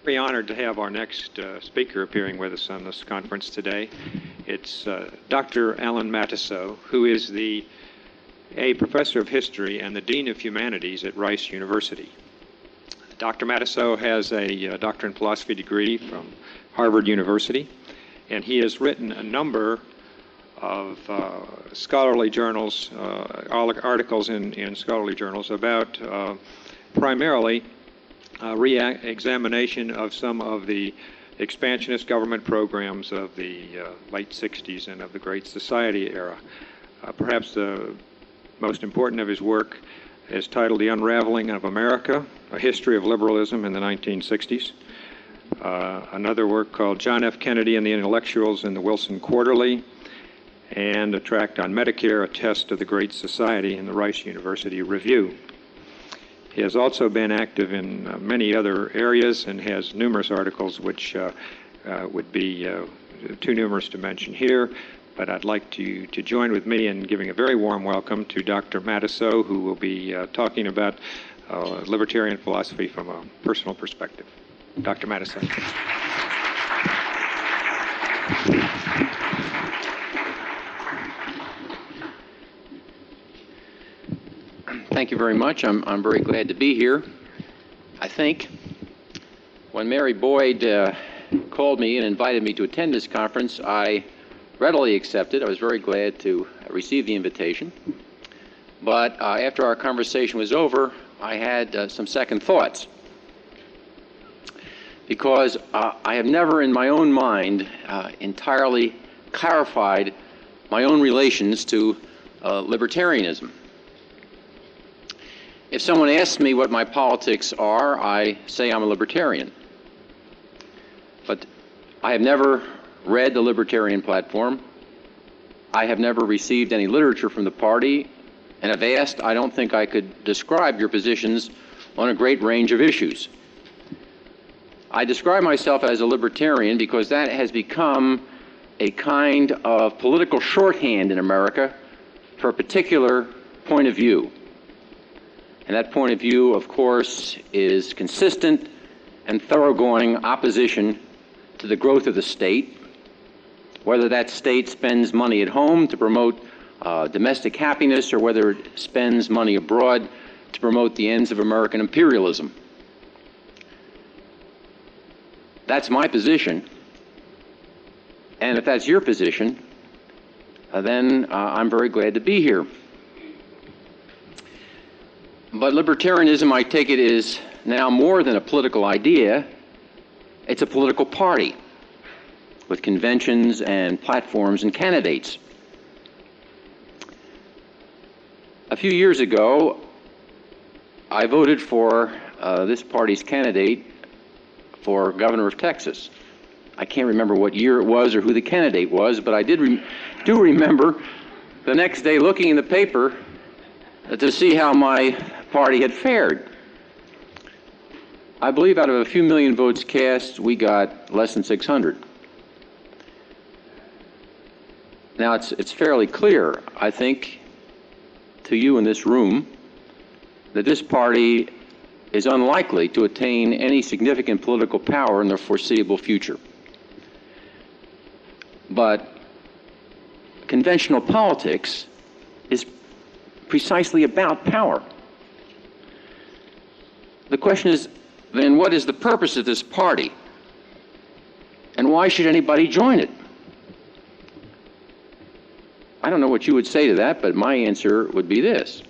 Very honored to have our next speaker appearing with us on this conference today. It's Dr. Allan Matusow, who is a professor of history and the Dean of Humanities at Rice University. Dr. Matusow has a doctorate in philosophy degree from Harvard University, and he has written a number of scholarly journals, articles in scholarly journals about primarily re-examination of some of the expansionist government programs of the late 60s and of the Great Society era. Perhaps the most important of his work is titled The Unraveling of America, A History of Liberalism in the 1960s. Another work called John F. Kennedy and the Intellectuals in the Wilson Quarterly, and a tract on Medicare, A Test of the Great Society in the Rice University Review. He has also been active in many other areas and has numerous articles which would be too numerous to mention here, but I'd like you to join with me in giving a very warm welcome to Dr. Matusow, who will be talking about libertarian philosophy from a personal perspective. Dr. Matusow. Thank you very much. I'm very glad to be here. I think when Mary Boyd called me and invited me to attend this conference, I readily accepted. I was very glad to receive the invitation. But after our conversation was over, I had some second thoughts. Because I have never in my own mind entirely clarified my own relations to libertarianism. If someone asks me what my politics are, I say I'm a libertarian. But I have never read the Libertarian platform. I have never received any literature from the party, and if asked, I don't think I could describe your positions on a great range of issues. I describe myself as a libertarian because that has become a kind of political shorthand in America for a particular point of view. And that point of view, of course, is consistent and thoroughgoing opposition to the growth of the state, whether that state spends money at home to promote domestic happiness or whether it spends money abroad to promote the ends of American imperialism. That's my position. And if that's your position, then I'm very glad to be here. But libertarianism, I take it, is now more than a political idea. It's a political party with conventions and platforms and candidates. A few years ago, I voted for this party's candidate for governor of Texas. I can't remember what year it was or who the candidate was, but I do remember the next day looking in the paper to see how my party had fared. I believe out of a few million votes cast, we got less than 600. Now, it's fairly clear, I think, to you in this room, that this party is unlikely to attain any significant political power in the foreseeable future. But conventional politics is precisely about power. The question is, then, what is the purpose of this party? And why should anybody join it? I don't know what you would say to that, but my answer would be this.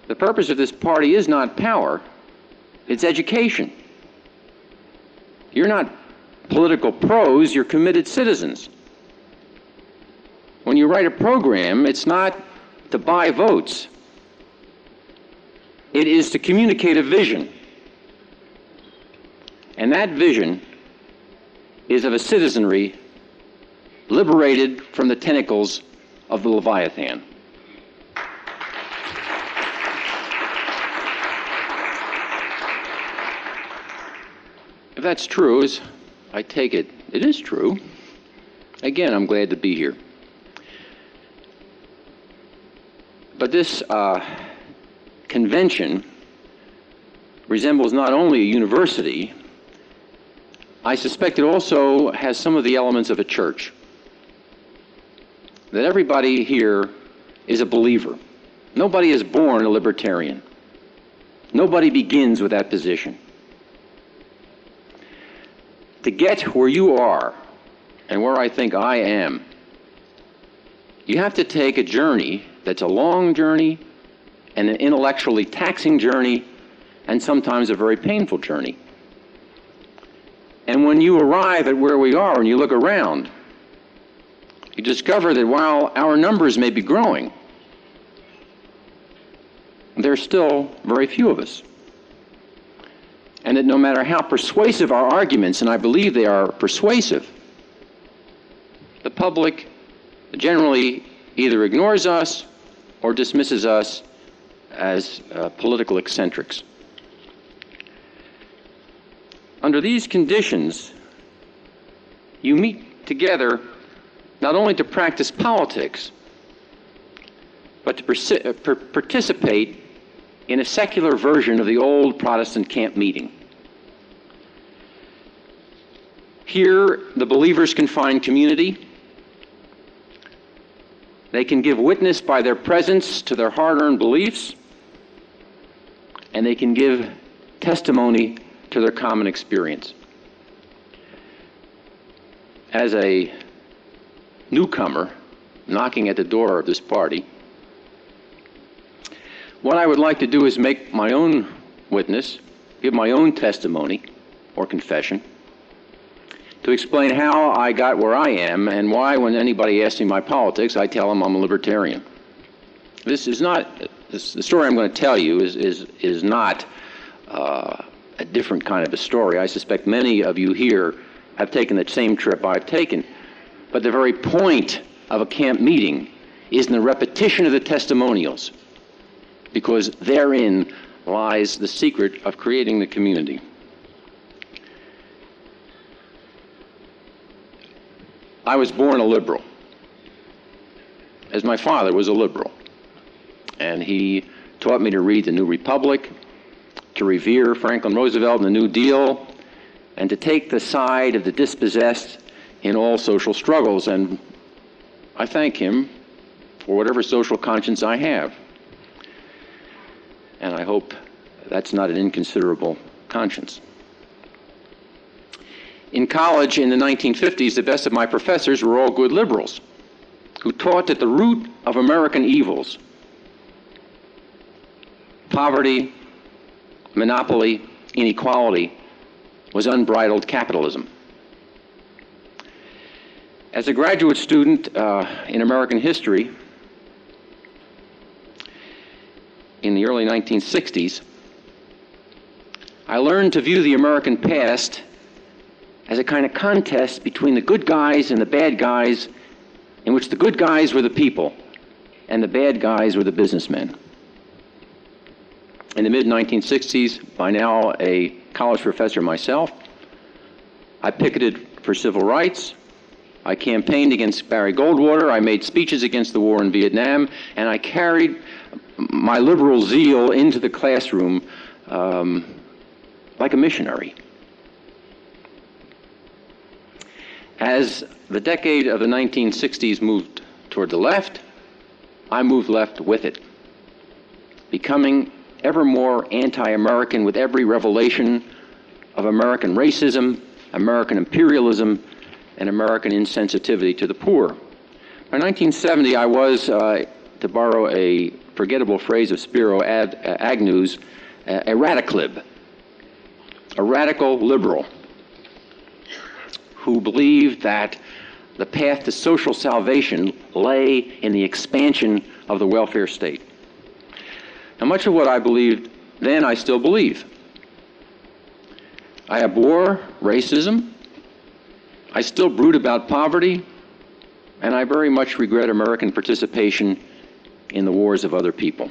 The purpose of this party is not power, it's education. You're not political pros, you're committed citizens. When you write a program, it's not to buy votes. It is to communicate a vision. And that vision is of a citizenry liberated from the tentacles of the Leviathan. If that's true, as I take it, it is true. Again, I'm glad to be here. But this convention resembles not only a university, I suspect it also has some of the elements of a church. That everybody here is a believer. Nobody is born a libertarian. Nobody begins with that position. To get where you are, and where I think I am, you have to take a journey that's a long journey, and an intellectually taxing journey, and sometimes a very painful journey. And when you arrive at where we are and you look around, you discover that while our numbers may be growing, there's still very few of us. And that no matter how persuasive our arguments, and I believe they are persuasive, the public generally either ignores us or dismisses us as political eccentrics. Under these conditions, you meet together not only to practice politics, but to participate in a secular version of the old Protestant camp meeting. Here, the believers can find community. They can give witness by their presence to their hard-earned beliefs, and they can give testimony to their common experience. As a newcomer knocking at the door of this party, what I would like to do is make my own witness, give my own testimony or confession, to explain how I got where I am and why, when anybody asks me my politics, I tell them I'm a libertarian. This is not, the story I'm going to tell you is not a different kind of a story. I suspect many of you here have taken the same trip I've taken. But the very point of a camp meeting is in the repetition of the testimonials, because therein lies the secret of creating the community. I was born a liberal, as my father was a liberal, and he taught me to read The New Republic, to revere Franklin Roosevelt and the New Deal, and to take the side of the dispossessed in all social struggles, and I thank him for whatever social conscience I have. And I hope that's not an inconsiderable conscience. In college in the 1950s, the best of my professors were all good liberals who taught that the root of American evils, poverty, monopoly, inequality, was unbridled capitalism. As a graduate student in American history in the early 1960s, I learned to view the American past as a kind of contest between the good guys and the bad guys, in which the good guys were the people and the bad guys were the businessmen. In the mid-1960s, by now a college professor myself, I picketed for civil rights. I campaigned against Barry Goldwater. I made speeches against the war in Vietnam, and I carried my liberal zeal into the classroom like a missionary. As the decade of the 1960s moved toward the left, I moved left with it, becoming ever more anti-American with every revelation of American racism, American imperialism, and American insensitivity to the poor. By 1970, I was, to borrow a forgettable phrase of Spiro Agnew's, a radiclib, a radical liberal who believed that the path to social salvation lay in the expansion of the welfare state. Now, much of what I believed then, I still believe. I abhor racism. I still brood about poverty, and I very much regret American participation in the wars of other people.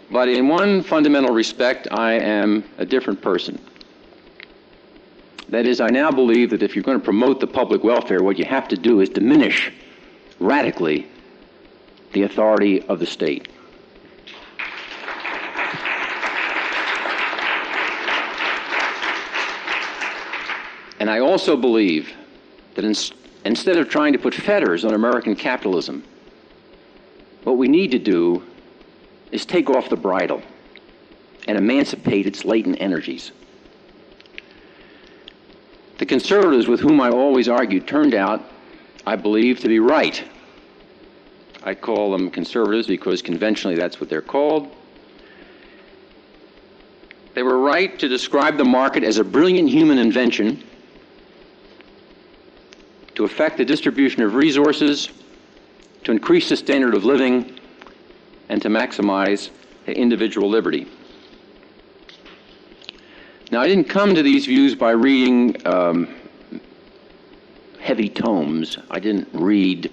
But in one fundamental respect, I am a different person. That is, I now believe that if you're going to promote the public welfare, what you have to do is diminish radically the authority of the state. And I also believe that instead of trying to put fetters on American capitalism, what we need to do is take off the bridle and emancipate its latent energies. The conservatives with whom I always argued turned out, I believe, to be right. I call them conservatives because conventionally that's what they're called. They were right to describe the market as a brilliant human invention to affect the distribution of resources, to increase the standard of living, and to maximize individual liberty. Now, I didn't come to these views by reading heavy tomes. I didn't read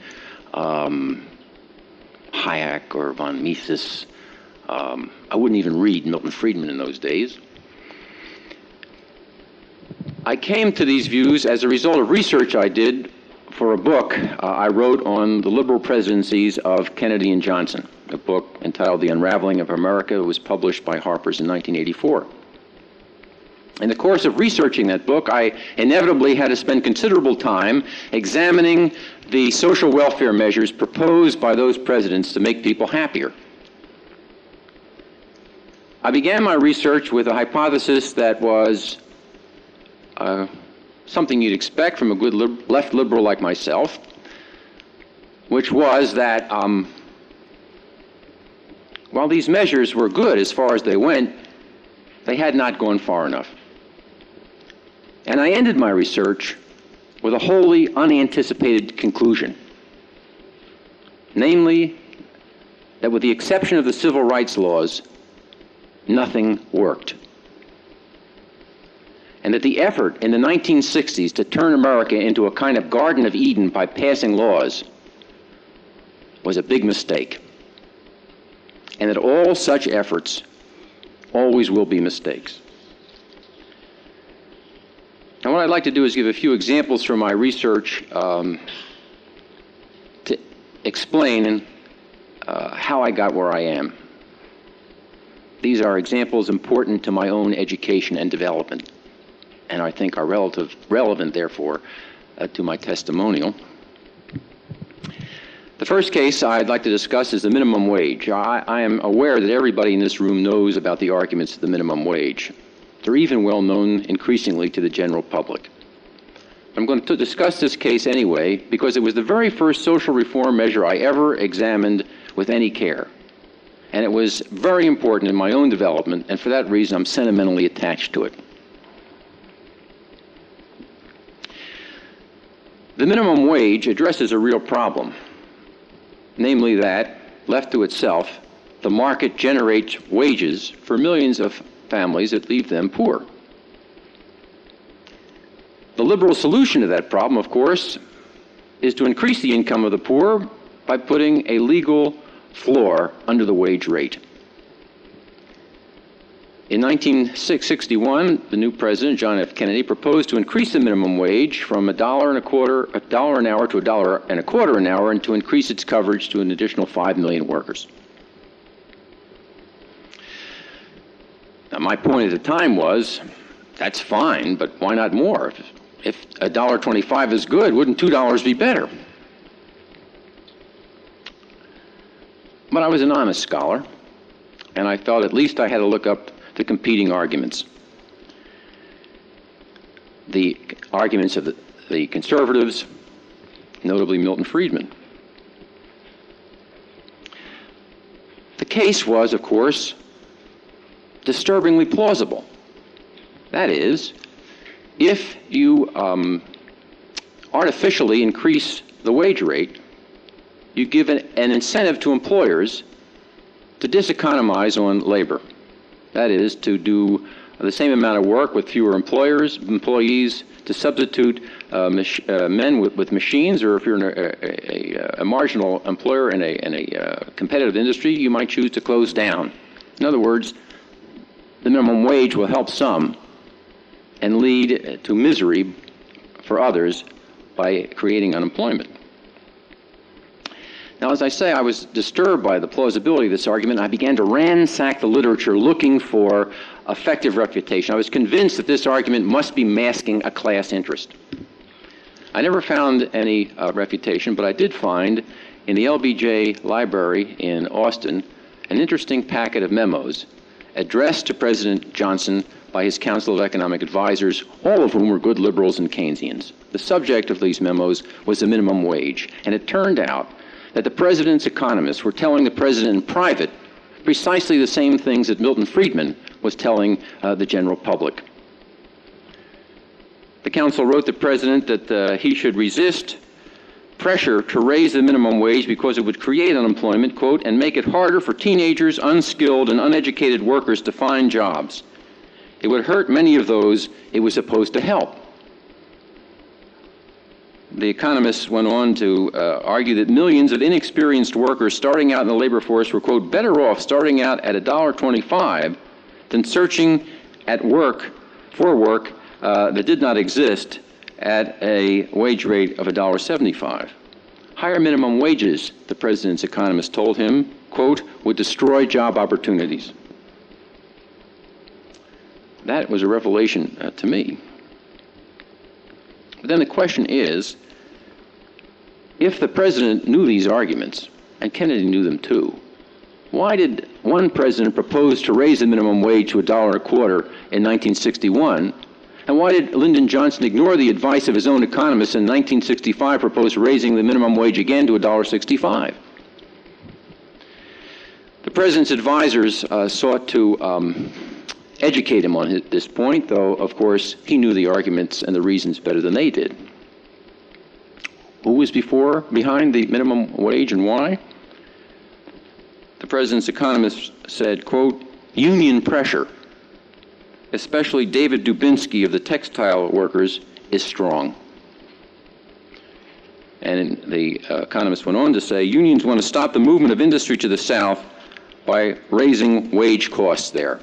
Hayek or von Mises. I wouldn't even read Milton Friedman in those days. I came to these views as a result of research I did for a book I wrote on the liberal presidencies of Kennedy and Johnson, a book entitled The Unraveling of America. It was published by Harper's in 1984. In the course of researching that book, I inevitably had to spend considerable time examining the social welfare measures proposed by those presidents to make people happier. I began my research with a hypothesis that was something you'd expect from a good left liberal like myself, which was that while these measures were good as far as they went, they had not gone far enough. And I ended my research with a wholly unanticipated conclusion, namely that with the exception of the civil rights laws, nothing worked. And that the effort in the 1960s to turn America into a kind of Garden of Eden by passing laws was a big mistake. And that all such efforts always will be mistakes. Now, what I'd like to do is give a few examples from my research to explain how I got where I am. These are examples important to my own education and development, and I think are relevant, therefore, to my testimonial. The first case I'd like to discuss is the minimum wage. I am aware that everybody in this room knows about the arguments of the minimum wage. They're even well known increasingly to the general public. I'm going to discuss this case anyway because it was the very first social reform measure I ever examined with any care. And it was very important in my own development, and for that reason I'm sentimentally attached to it. The minimum wage addresses a real problem, namely that, left to itself, the market generates wages for millions of families that leave them poor. The liberal solution to that problem, of course, is to increase the income of the poor by putting a legal floor under the wage rate. In 1961, the new president, John F. Kennedy, proposed to increase the minimum wage from $1 an hour to $1.25 an hour, and to increase its coverage to an additional 5 million workers. Now, my point at the time was, that's fine, but why not more? If $1.25 is good, wouldn't $2 be better? But I was an honest scholar, and I felt at least I had to look up the competing arguments. The arguments of the conservatives, notably Milton Friedman. The case was, of course, disturbingly plausible. That is, if you artificially increase the wage rate, you give an incentive to employers to diseconomize on labor. That is, to do the same amount of work with fewer employees, to substitute men with machines, or if you're a marginal employer in a competitive industry, you might choose to close down. In other words, the minimum wage will help some and lead to misery for others by creating unemployment. Now, Well, as I say, I was disturbed by the plausibility of this argument. I began to ransack the literature looking for effective refutation. I was convinced that this argument must be masking a class interest. I never found any refutation, but I did find in the LBJ library in Austin an interesting packet of memos addressed to President Johnson by his Council of Economic Advisors, all of whom were good liberals and Keynesians. The subject of these memos was the minimum wage, and it turned out that the president's economists were telling the president in private precisely the same things that Milton Friedman was telling the general public. The council wrote the president that he should resist pressure to raise the minimum wage because it would create unemployment, quote, and make it harder for teenagers, unskilled, and uneducated workers to find jobs. It would hurt many of those it was supposed to help. The economists went on to argue that millions of inexperienced workers starting out in the labor force were, quote, better off starting out at $1.25 than searching at work for work that did not exist at a wage rate of $1.75. Higher minimum wages, the president's economists told him, quote, would destroy job opportunities. That was a revelation to me. But then the question is, if the president knew these arguments, and Kennedy knew them too, why did one president propose to raise the minimum wage to $1.25 in 1961, and why did Lyndon Johnson ignore the advice of his own economists in 1965 propose raising the minimum wage again to $1.65? The president's advisors sought to educate him on this point, though, of course, he knew the arguments and the reasons better than they did. Who was behind the minimum wage and why? The president's economists said, quote, union pressure, especially David Dubinsky of the textile workers, is strong. And the economists went on to say, unions want to stop the movement of industry to the South by raising wage costs there.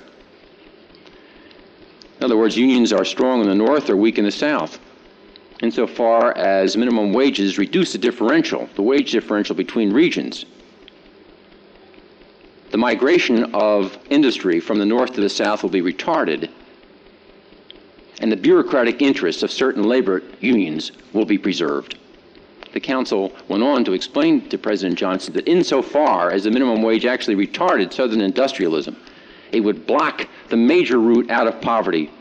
In other words, unions are strong in the North or weak in the South, insofar as minimum wages reduce the wage differential between regions. The migration of industry from the North to the South will be retarded, and the bureaucratic interests of certain labor unions will be preserved. The council went on to explain to President Johnson that insofar as the minimum wage actually retarded Southern industrialism, it would block the major route out of poverty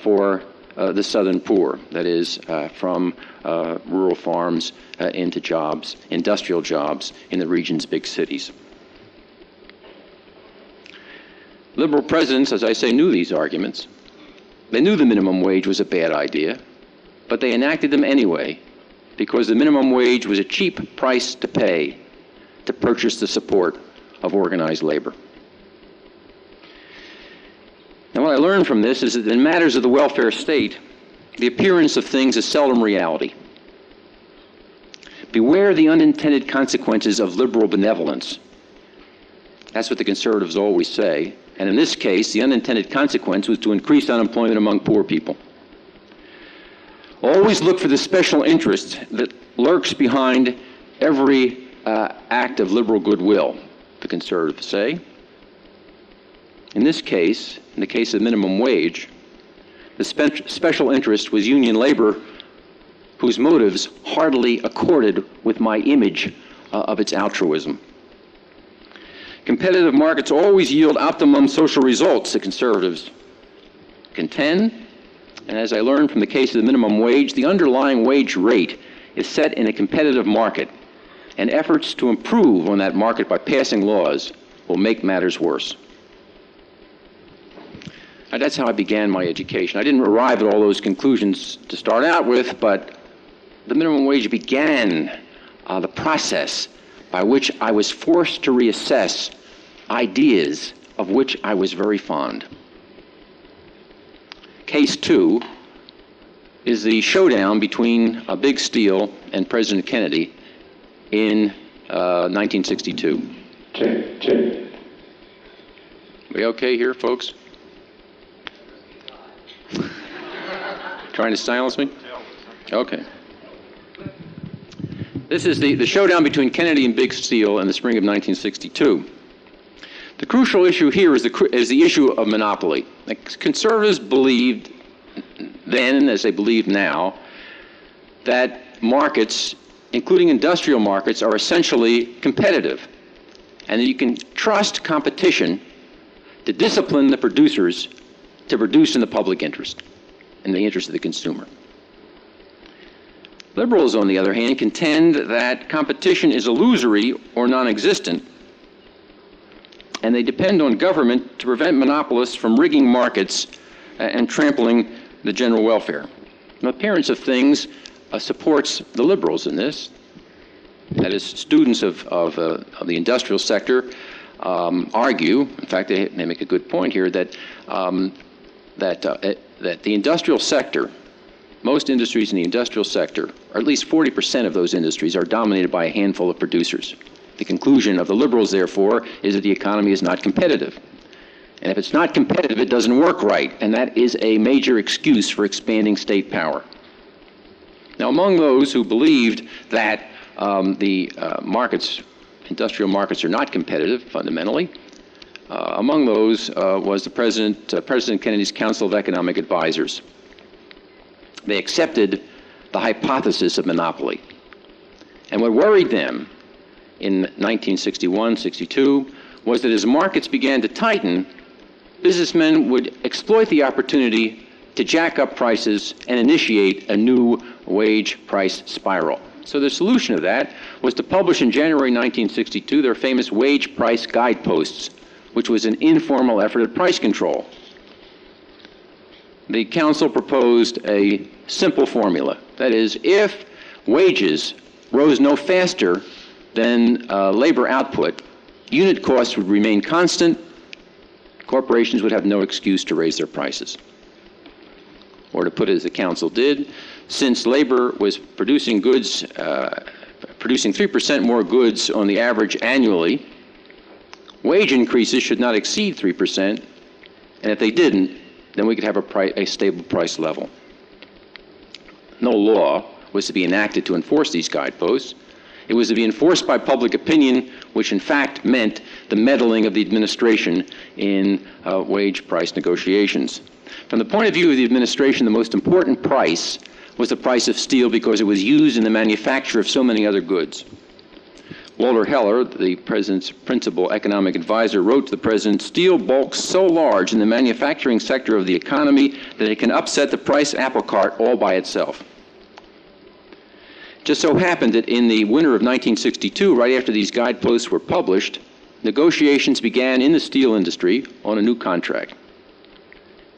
for the Southern poor, that is, from rural farms into jobs, industrial jobs in the region's big cities. Liberal presidents, as I say, knew these arguments. They knew the minimum wage was a bad idea, but they enacted them anyway because the minimum wage was a cheap price to pay to purchase the support of organized labor. Now, what I learned from this is that in matters of the welfare state, the appearance of things is seldom reality. Beware the unintended consequences of liberal benevolence. That's what the conservatives always say. And in this case, the unintended consequence was to increase unemployment among poor people. Always look for the special interest that lurks behind every act of liberal goodwill, the conservatives say. In this case, in the case of minimum wage, the special interest was union labor, whose motives hardly accorded with my image of its altruism. Competitive markets always yield optimum social results, the conservatives contend. And as I learned from the case of the minimum wage, the underlying wage rate is set in a competitive market, and efforts to improve on that market by passing laws will make matters worse. Now, that's how I began my education. I didn't arrive at all those conclusions to start out with, but the minimum wage began the process by which I was forced to reassess ideas of which I was very fond. Case 2 is the showdown between Big Steel and President Kennedy in 1962. Check. We okay here, folks? Trying to silence me? Okay. This is the showdown between Kennedy and Big Steel in the spring of 1962. The crucial issue here is the issue of monopoly. The conservatives believed then, as they believe now, that markets, including industrial markets, are essentially competitive, and that you can trust competition to discipline the producers to produce in the public interest, in the interest of the consumer. Liberals, on the other hand, contend that competition is illusory or non-existent, and they depend on government to prevent monopolists from rigging markets and trampling the general welfare. The appearance of things supports the liberals in this. That is, students of the industrial sector argue, in fact, they make a good point here, that the industrial sector, most industries in the industrial sector, or at least 40% of those industries, are dominated by a handful of producers. The conclusion of the liberals, therefore, is that the economy is not competitive. And if it's not competitive, it doesn't work right, and that is a major excuse for expanding state power. Now, among those who believed that industrial markets are not competitive, fundamentally, among those was President Kennedy's Council of Economic Advisors. They accepted the hypothesis of monopoly. And what worried them in 1961-62 was that as markets began to tighten, businessmen would exploit the opportunity to jack up prices and initiate a new wage price spiral. So the solution to that was to publish in January 1962 their famous wage price guideposts, which was an informal effort at price control. The council proposed a simple formula. That is, if wages rose no faster than labor output, unit costs would remain constant, corporations would have no excuse to raise their prices. Or to put it as the council did, since labor was producing goods, producing 3% more goods on the average annually, wage increases should not exceed 3%, and if they didn't, then we could have a stable price level. No law was to be enacted to enforce these guideposts. It was to be enforced by public opinion, which in fact meant the meddling of the administration in wage price negotiations. From the point of view of the administration, the most important price was the price of steel because it was used in the manufacture of so many other goods. Walter Heller, the president's principal economic advisor, wrote to the president, "Steel bulks so large in the manufacturing sector of the economy that it can upset the price apple cart all by itself." Just so happened that in the winter of 1962, right after these guideposts were published, negotiations began in the steel industry on a new contract.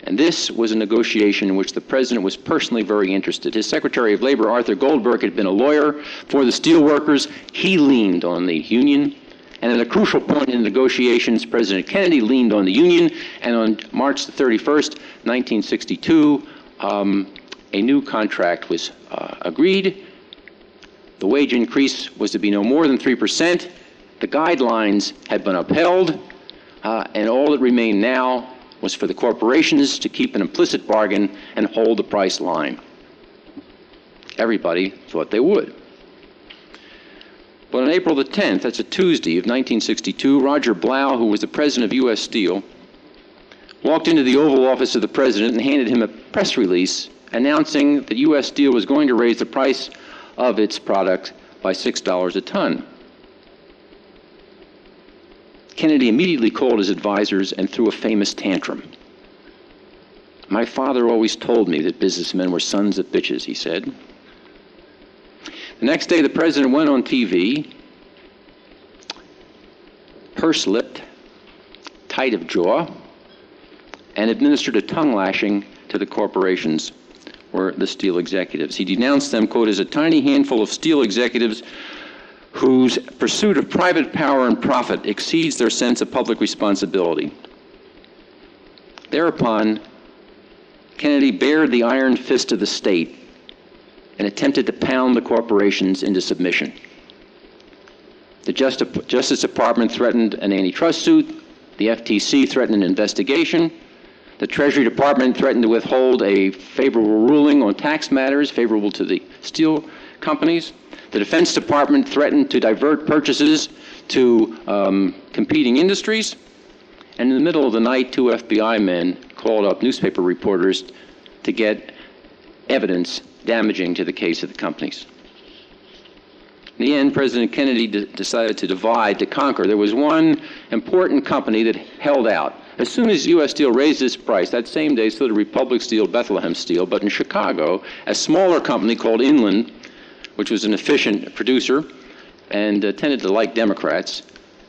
And this was a negotiation in which the president was personally very interested. His Secretary of Labor, Arthur Goldberg, had been a lawyer for the steelworkers. He leaned on the union. And at a crucial point in the negotiations, President Kennedy leaned on the union. And on March the 31st, 1962, a new contract was agreed. The wage increase was to be no more than 3%. The guidelines had been upheld. And all that remained now was for the corporations to keep an implicit bargain and hold the price line. Everybody thought they would. But on April the 10th, that's a Tuesday of 1962, Roger Blau, who was the president of U.S. Steel, walked into the Oval Office of the president and handed him a press release announcing that U.S. Steel was going to raise the price of its product by $6 a ton. Kennedy immediately called his advisors and threw a famous tantrum. "My father always told me that businessmen were sons of bitches," he said. The next day, the president went on TV, purse-lipped, tight of jaw, and administered a tongue lashing to the corporations or the steel executives. He denounced them, quote, as a tiny handful of steel executives whose pursuit of private power and profit exceeds their sense of public responsibility. Thereupon, Kennedy bared the iron fist of the state and attempted to pound the corporations into submission. The Justice Department threatened an antitrust suit. The FTC threatened an investigation. The Treasury Department threatened to withhold a favorable ruling on tax matters favorable to the steel companies. The Defense Department threatened to divert purchases to competing industries. And in the middle of the night, 2 FBI men called up newspaper reporters to get evidence damaging to the case of the companies. In the end, President Kennedy decided to divide to conquer. There was one important company that held out. As soon as U.S. Steel raised its price, that same day, so did Republic Steel, Bethlehem Steel. But in Chicago, a smaller company called Inland, which was an efficient producer and tended to like Democrats,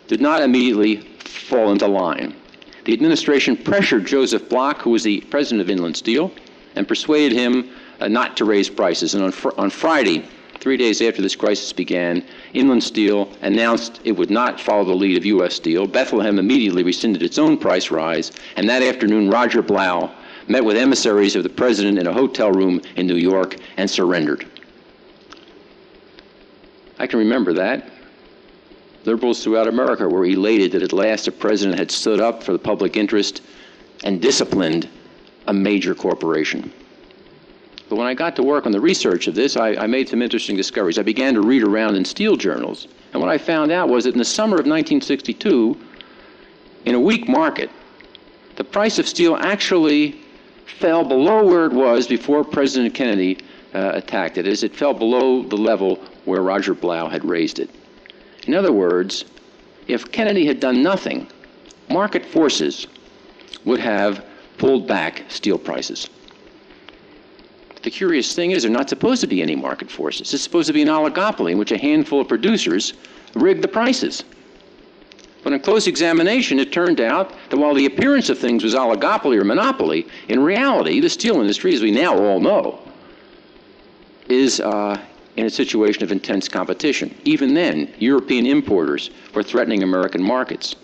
did not immediately fall into line. The administration pressured Joseph Bloch, who was the president of Inland Steel, and persuaded him not to raise prices. And on Friday, 3 days after this crisis began, Inland Steel announced it would not follow the lead of U.S. Steel. Bethlehem immediately rescinded its own price rise, and that afternoon Roger Blau met with emissaries of the president in a hotel room in New York and surrendered. I can remember that. Liberals throughout America were elated that at last a president had stood up for the public interest and disciplined a major corporation. But when I got to work on the research of this, I made some interesting discoveries. I began to read around in steel journals, and what I found out was that in the summer of 1962, in a weak market, the price of steel actually fell below where it was before President Kennedy attacked it, as it fell below the level where Roger Blau had raised it. In other words, if Kennedy had done nothing, market forces would have pulled back steel prices. The curious thing is there are not supposed to be any market forces. It's supposed to be an oligopoly in which a handful of producers rig the prices. But in close examination, it turned out that while the appearance of things was oligopoly or monopoly, in reality, the steel industry, as we now all know, is in a situation of intense competition. Even then, European importers were threatening American markets.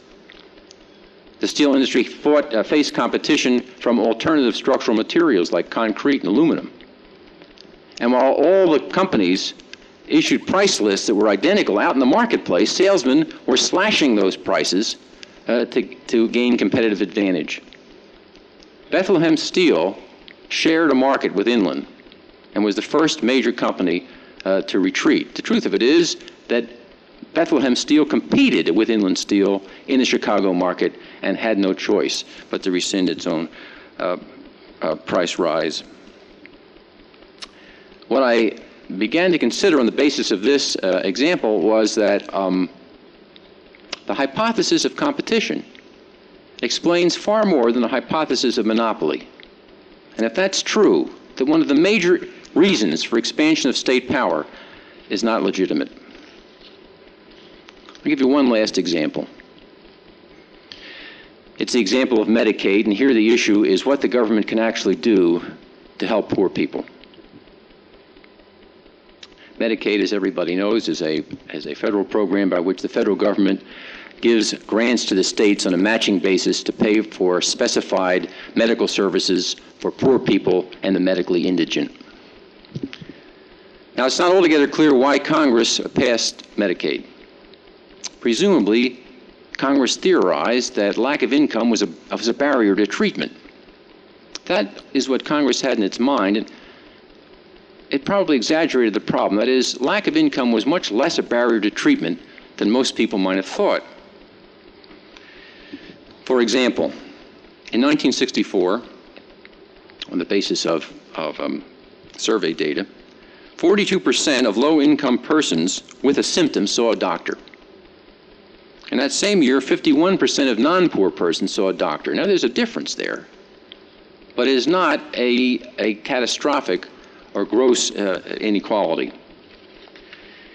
The steel industry faced competition from alternative structural materials like concrete and aluminum. And while all the companies issued price lists that were identical out in the marketplace, salesmen were slashing those prices to gain competitive advantage. Bethlehem Steel shared a market with Inland and was the first major company to retreat. The truth of it is that Bethlehem Steel competed with Inland Steel in the Chicago market and had no choice but to rescind its own price rise. What I began to consider on the basis of this example was that the hypothesis of competition explains far more than the hypothesis of monopoly. And if that's true, that one of the major reasons for expansion of state power is not legitimate. I'll give you one last example. It's the example of Medicaid, and here the issue is what the government can actually do to help poor people. Medicaid, as everybody knows, is a federal program by which the federal government gives grants to the states on a matching basis to pay for specified medical services for poor people and the medically indigent. Now, it's not altogether clear why Congress passed Medicaid. Presumably, Congress theorized that lack of income was a barrier to treatment. That is what Congress had in its mind, and it probably exaggerated the problem. That is, lack of income was much less a barrier to treatment than most people might have thought. For example, in 1964, on the basis of survey data, 42% of low-income persons with a symptom saw a doctor. In that same year, 51% of non-poor persons saw a doctor. Now, there's a difference there, but it is not a catastrophic or gross inequality.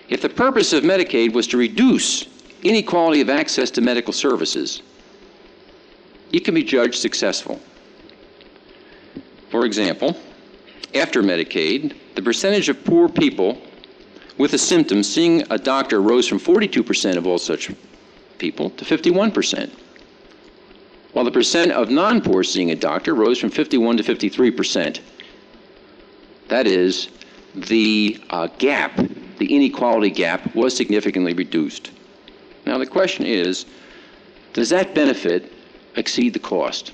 If the purpose of Medicaid was to reduce inequality of access to medical services, it can be judged successful. For example, after Medicaid, the percentage of poor people with a symptom seeing a doctor rose from 42% of all such people to 51%, while the percent of non-poor seeing a doctor rose from 51 to 53%. That is, the gap, the inequality gap, was significantly reduced. Now the question is, does that benefit exceed the cost?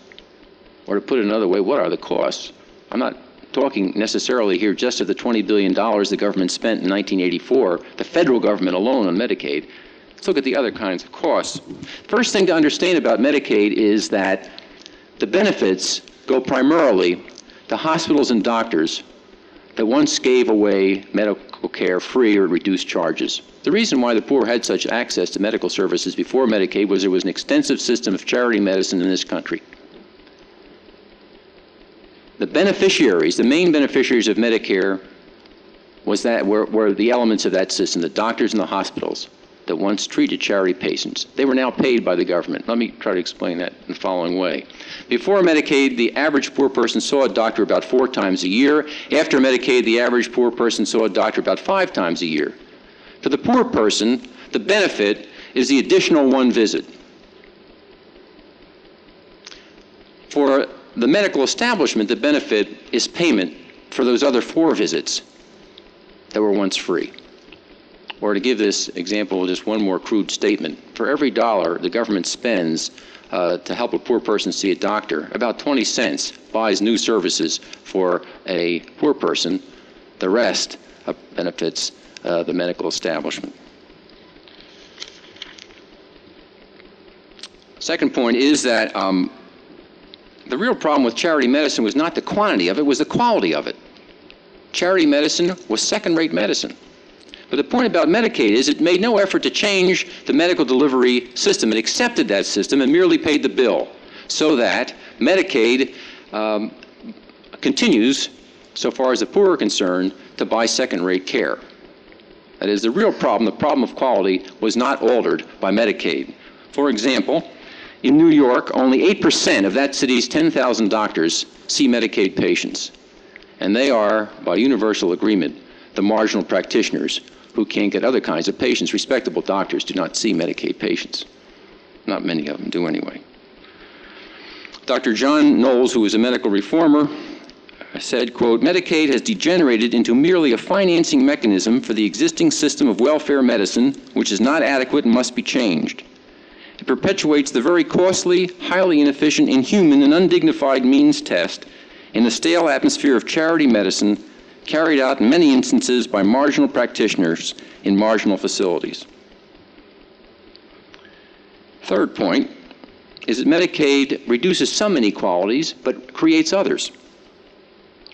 Or to put it another way, what are the costs? I'm not talking necessarily here just of the $20 billion the government spent in 1984, the federal government alone on Medicaid. Let's look at the other kinds of costs. First thing to understand about Medicaid is that the benefits go primarily to hospitals and doctors that once gave away medical care free or reduced charges. The reason why the poor had such access to medical services before Medicaid was there was an extensive system of charity medicine in this country. The beneficiaries, the main beneficiaries of Medicare were the elements of that system, the doctors and the hospitals that once treated charity patients. They were now paid by the government. Let me try to explain that in the following way. Before Medicaid, the average poor person saw a doctor about 4 times a year. After Medicaid, the average poor person saw a doctor about 5 times a year. For the poor person, the benefit is the additional 1 visit. For the medical establishment, the benefit is payment for those other 4 visits that were once free. Or to give this example, just one more crude statement. For every dollar the government spends to help a poor person see a doctor, about 20 cents buys new services for a poor person. The rest benefits the medical establishment. Second point is that the real problem with charity medicine was not the quantity of it, it was the quality of it. Charity medicine was second-rate medicine. But the point about Medicaid is it made no effort to change the medical delivery system. It accepted that system and merely paid the bill, so that Medicaid continues, so far as the poor are concerned, to buy second-rate care. That is, the real problem, the problem of quality, was not altered by Medicaid. For example, in New York, only 8% of that city's 10,000 doctors see Medicaid patients. And they are, by universal agreement, the marginal practitioners who can't get other kinds of patients. Respectable doctors do not see Medicaid patients. Not many of them do anyway. Dr. John Knowles, who was a medical reformer, said, quote, "Medicaid has degenerated into merely a financing mechanism for the existing system of welfare medicine, which is not adequate and must be changed. It perpetuates the very costly, highly inefficient, inhuman, and undignified means test in the stale atmosphere of charity medicine carried out in many instances by marginal practitioners in marginal facilities." Third point is that Medicaid reduces some inequalities but creates others.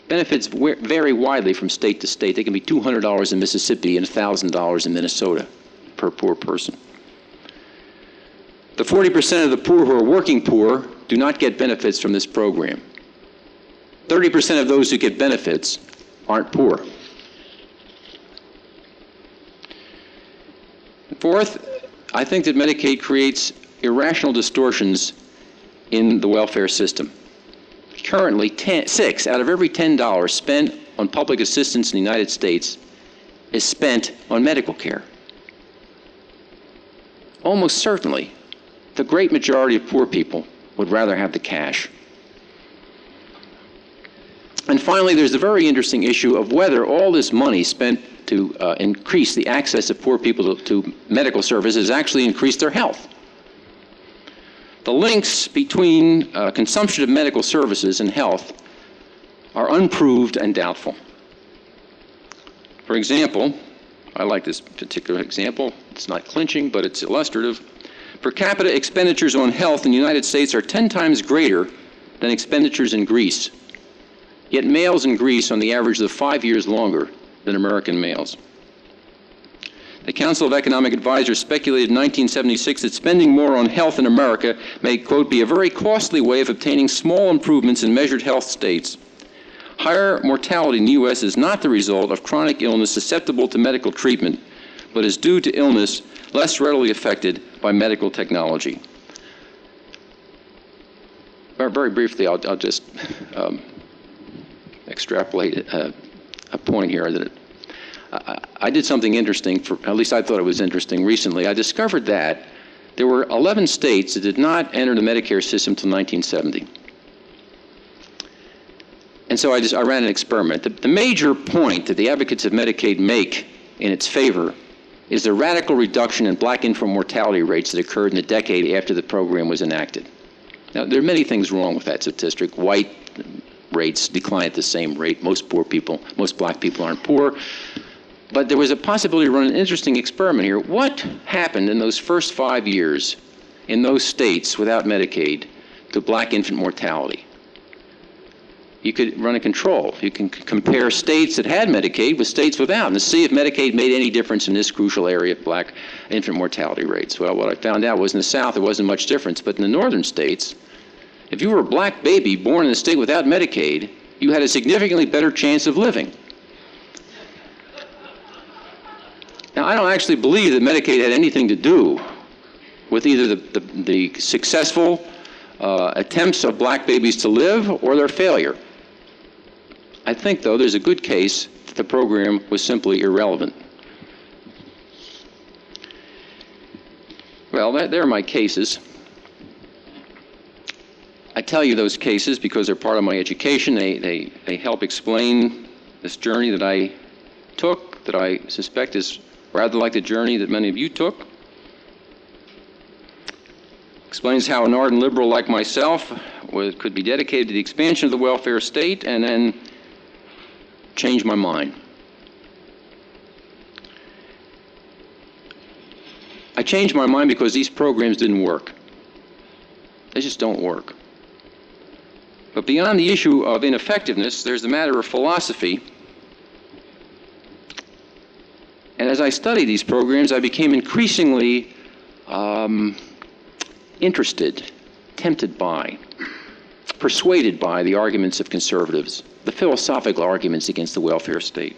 Benefits vary widely from state to state. They can be $200 in Mississippi and $1,000 in Minnesota per poor person. The 40% of the poor who are working poor do not get benefits from this program. 30% of those who get benefits aren't poor. Fourth, I think that Medicaid creates irrational distortions in the welfare system. Currently, 6 out of every $10 spent on public assistance in the United States is spent on medical care. Almost certainly, the great majority of poor people would rather have the cash. And finally, there's the very interesting issue of whether all this money spent to increase the access of poor people to medical services actually increased their health. The links between consumption of medical services and health are unproved and doubtful. For example, I like this particular example. It's not clinching, but it's illustrative. Per capita expenditures on health in the United States are 10 times greater than expenditures in Greece. Yet males in Greece on the average live 5 years longer than American males. The Council of Economic Advisors speculated in 1976 that spending more on health in America may, quote, be a very costly way of obtaining small improvements in measured health states. Higher mortality in the U.S. is not the result of chronic illness susceptible to medical treatment, but is due to illness less readily affected by medical technology. Very briefly, I'll just extrapolate a point here that I did something interesting, at least I thought it was interesting recently. I discovered that there were 11 states that did not enter the Medicare system until 1970. And so I ran an experiment. The major point that the advocates of Medicaid make in its favor is the radical reduction in black infant mortality rates that occurred in the decade after the program was enacted. Now, there are many things wrong with that statistic. White rates decline at the same rate. Most poor people, most black people aren't poor. But there was a possibility to run an interesting experiment here. What happened in those first 5 years in those states without Medicaid to black infant mortality? You could run a control. You can compare states that had Medicaid with states without and see if Medicaid made any difference in this crucial area of black infant mortality rates. Well, what I found out was in the South there wasn't much difference, but in the northern states, if you were a black baby born in a state without Medicaid, you had a significantly better chance of living. Now, I don't actually believe that Medicaid had anything to do with either the successful attempts of black babies to live or their failure. I think, though, there's a good case that the program was simply irrelevant. Well, there are my cases. I tell you those cases because they're part of my education. They help explain this journey that I took, that I suspect is rather like the journey that many of you took. Explains how an ardent liberal like myself could be dedicated to the expansion of the welfare state and then change my mind. I changed my mind because these programs didn't work. They just don't work. But beyond the issue of ineffectiveness, there's the matter of philosophy. And as I studied these programs, I became increasingly interested, tempted by, persuaded by the arguments of conservatives, the philosophical arguments against the welfare state.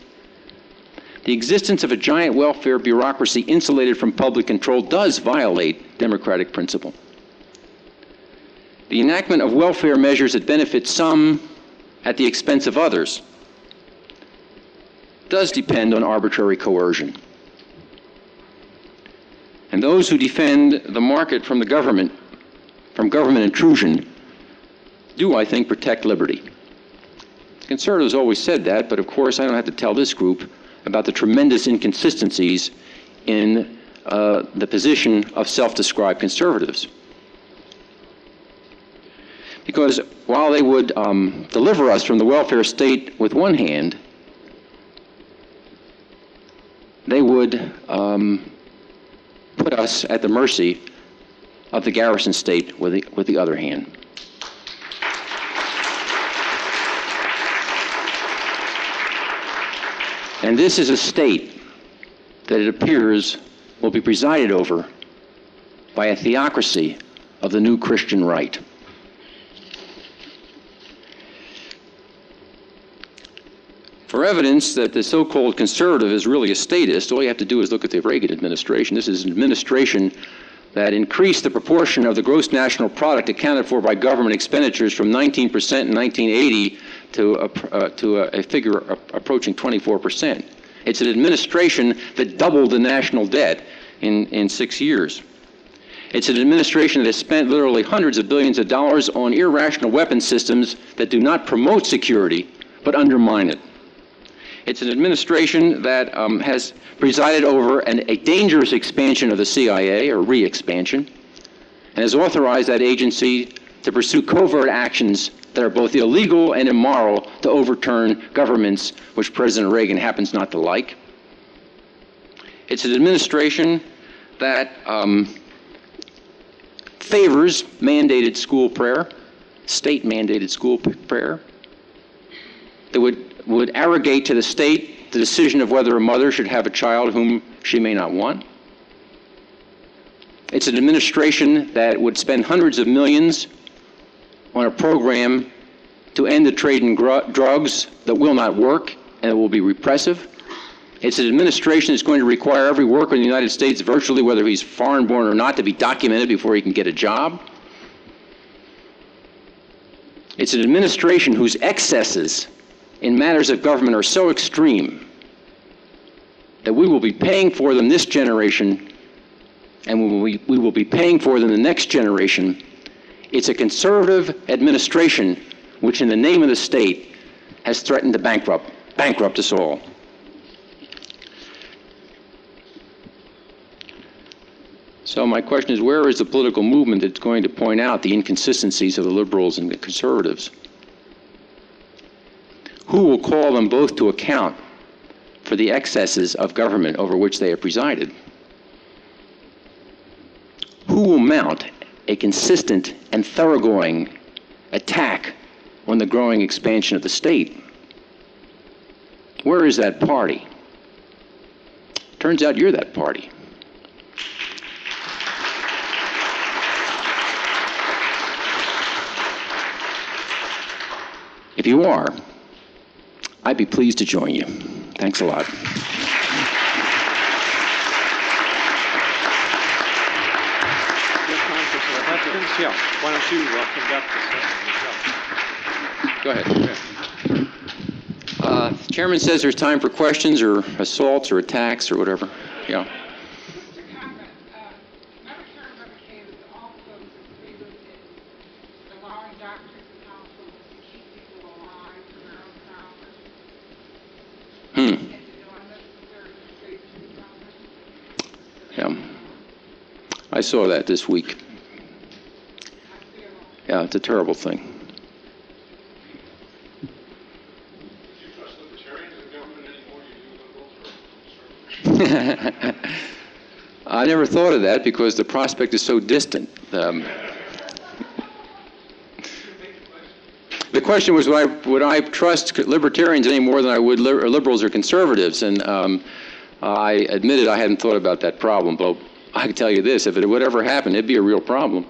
The existence of a giant welfare bureaucracy insulated from public control does violate democratic principle. The enactment of welfare measures that benefit some at the expense of others does depend on arbitrary coercion. And those who defend the market from the government, from government intrusion, do, I think, protect liberty. Conservatives always said that, but of course I don't have to tell this group about the tremendous inconsistencies in the position of self-described conservatives. Because while they would deliver us from the welfare state with one hand, they would put us at the mercy of the garrison state with the other hand. And this is a state that it appears will be presided over by a theocracy of the new Christian right. For evidence that the so-called conservative is really a statist, all you have to do is look at the Reagan administration. This is an administration that increased the proportion of the gross national product accounted for by government expenditures from 19% in 1980 to a figure approaching 24%. It's an administration that doubled the national debt in 6 years. It's an administration that has spent literally hundreds of billions of dollars on irrational weapon systems that do not promote security, but undermine it. It's an administration that has presided over a dangerous expansion of the CIA, or re-expansion, and has authorized that agency to pursue covert actions that are both illegal and immoral to overturn governments which President Reagan happens not to like. It's an administration that favors mandated school prayer, state-mandated school prayer, that would arrogate to the state the decision of whether a mother should have a child whom she may not want. It's an administration that would spend hundreds of millions on a program to end the trade in drugs that will not work and it will be repressive. It's an administration that's going to require every worker in the United States, virtually whether he's foreign-born or not, to be documented before he can get a job. It's an administration whose excesses in matters of government are so extreme that we will be paying for them this generation and we will be paying for them the next generation. It's a conservative administration which, in the name of the state, has threatened to bankrupt us all. So my question is, where is the political movement that's going to point out the inconsistencies of the liberals and the conservatives? who will call them both to account for the excesses of government over which they have presided? Who will mount a consistent and thoroughgoing attack on the growing expansion of the state? Where is that party? Turns out you're that party. If you are, I'd be pleased to join you. Thanks a lot. Yeah, why don't you conduct this? Go ahead. The chairman says there's time for questions or assaults or attacks or whatever. Yeah. Yeah. I saw that this week. Yeah, it's a terrible thing. Do you trust libertarians in government anymore? You do liberals or conservatives? I never thought of that because the prospect is so distant. The question was, would I trust libertarians any more than I would liberals or conservatives? And I admitted I hadn't thought about that problem. But I can tell you this: if it would ever happen, it'd be a real problem.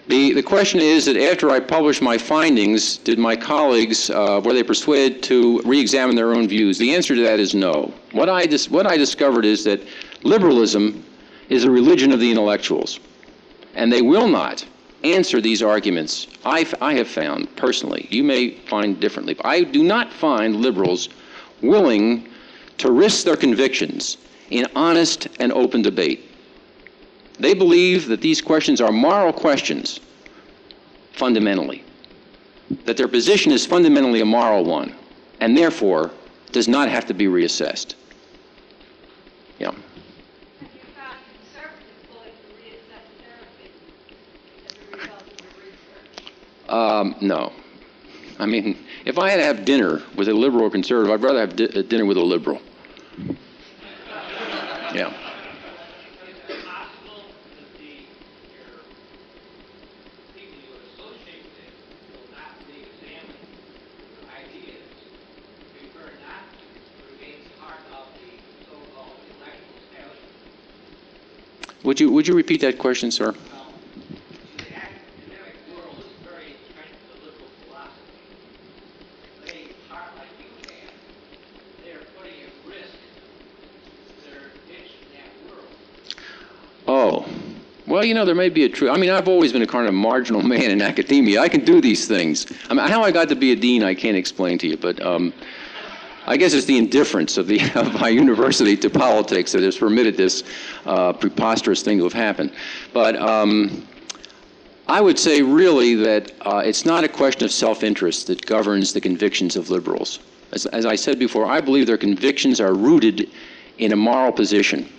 The question is that after I published my findings, did my colleagues, were they persuaded to re-examine their own views? The answer to that is no. What I discovered is that liberalism is a religion of the intellectuals, and they will not answer these arguments. I have found, personally, you may find differently, but I do not find liberals willing to risk their convictions in honest and open debate. They believe that these questions are moral questions, fundamentally, that their position is fundamentally a moral one, and therefore does not have to be reassessed. Yeah. Have you found conservatives willing to reassess their opinion as a result of your research? No. I mean, if I had to have dinner with a liberal or conservative, I'd rather have dinner with a liberal. Yeah. Would you repeat that question, sir? The academic world is very entrenched in the liberal philosophy. They are like you can. They're putting at risk their niche in that world. Oh. Well, you know, there may be a truth. I mean, I've always been a kind of marginal man in academia. I can do these things. I mean, how I got to be a dean, I can't explain to you, but I guess it's the indifference of my university to politics that has permitted this preposterous thing to have happened. But I would say really that it's not a question of self-interest that governs the convictions of liberals. As I said before, I believe their convictions are rooted in a moral position,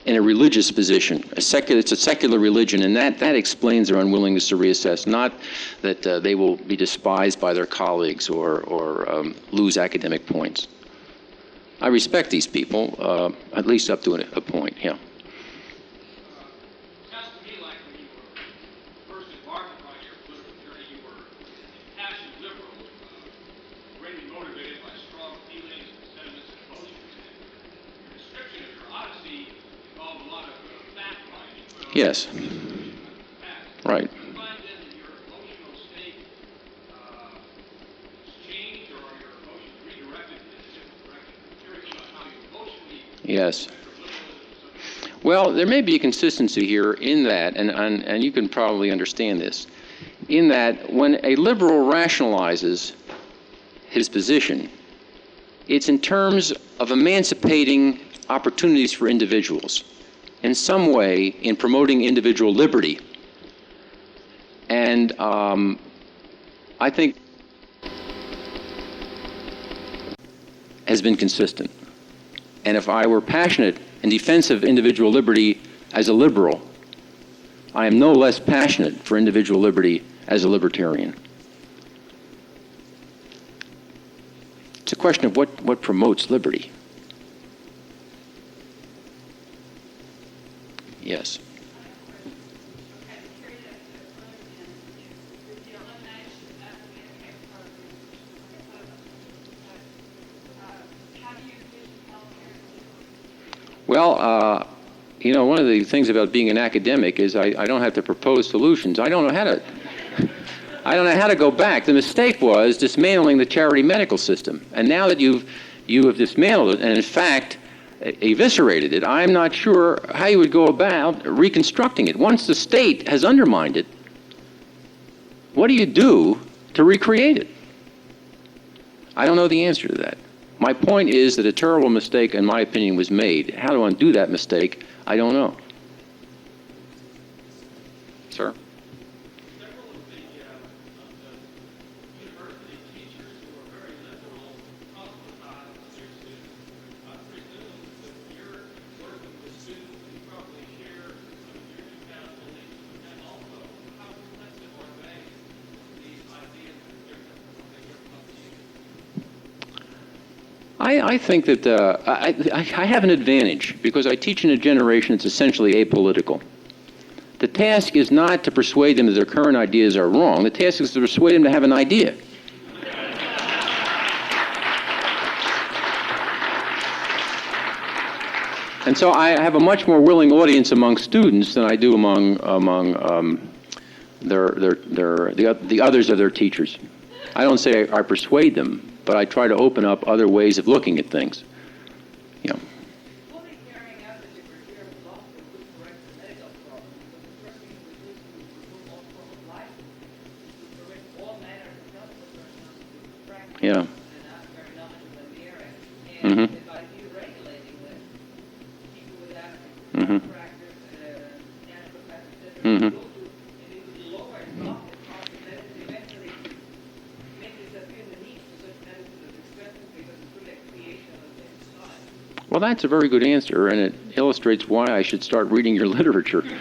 in a religious position. It's a secular religion, and that explains their unwillingness to reassess, not that they will be despised by their colleagues or lose academic points. I respect these people, at least up to a point, yeah. Sounds to me like when you were first embarked upon your political journey, you were a passionate liberal, greatly motivated by strong feelings and sentiments and emotions. Your description of your odyssey involved a lot of fact-finding. Yes. Right. Do you find then that your emotional state has changed, or are your emotions redirected in a different direction? I'm curious about how you emotionally Yes. Well, there may be a consistency here in that, and you can probably understand this, in that when a liberal rationalizes his position, it's in terms of emancipating opportunities for individuals, in some way in promoting individual liberty. And I think has been consistent. And if I were passionate in defense of individual liberty as a liberal. I am no less passionate for individual liberty as a libertarian. It's a question of what promotes liberty. Yes. Well, you know, one of the things about being an academic is I don't have to propose solutions. I don't know how to go back. The mistake was dismantling the charity medical system. And now that you have dismantled it and, in fact, eviscerated it, I'm not sure how you would go about reconstructing it. Once the state has undermined it, what do you do to recreate it? I don't know the answer to that. My point is that a terrible mistake, in my opinion, was made. How to undo that mistake, I don't know. Sir? Several of the university teachers who are very liberal proselytize their students. I presume that you're working with students who probably share some of your newfound beliefs, and also how reflective are they of these ideas that are different from what they hear from other teachers? I think that I have an advantage because I teach in a generation that's essentially apolitical. The task is not to persuade them that their current ideas are wrong. The task is to persuade them to have an idea. And so I have a much more willing audience among students than I do among the others of their teachers. I don't say I persuade them, but I try to open up other ways of looking at things. You know. Fully carrying out the libertarian philosophy would correct the medical problem. But the first thing we do is to remove all form of life, to prevent all manner of health for persons who practice Yeah. and not very knowledgeable in the area. And by deregulating this, people without practice, naturopaths, etc., will do, and it would lower doctor costs and medicine eventually make disappear the need for such medicine as expensive because it's really a creation of the inside. Well, that's a very good answer, and it illustrates why I should start reading your literature. The second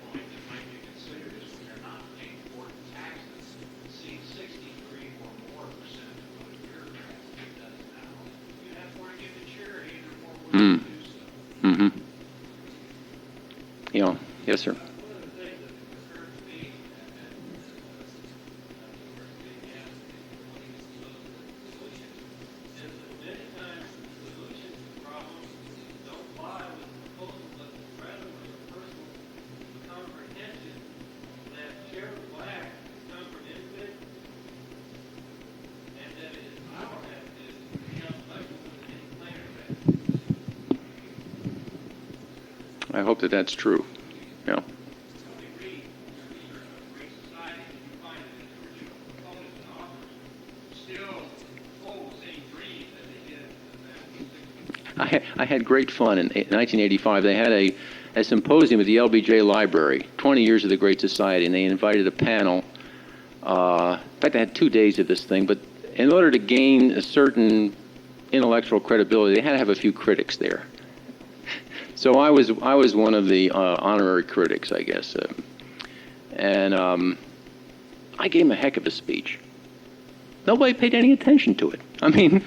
point that might be considered is when you're not paying for taxes, see 63 or more percent of what a bureaucrat does now. You have more to give to charity and you're more willing to do so. Mm-hmm. Yeah. Yes, sir. One of the things that occurred to me at university and looking at solutions is that many times the solutions to problems don't lie with the proposal, but rather with a personal comprehension that charitable act come from individuals, and that it is our activity to become much more than any plan of activity. I hope that that's true. Yeah. When we read the research on a great society, you find that the original proponents and authors still hold the same dreams that they did in the 1960s. I had great fun in 1985. They had a symposium at the LBJ Library, 20 Years of the Great Society, and they invited a panel. In fact, they had 2 days of this thing, but in order to gain a certain intellectual credibility, they had to have a few critics there. So I was one of the honorary critics, I guess, and I gave him a heck of a speech. Nobody paid any attention to it. I mean,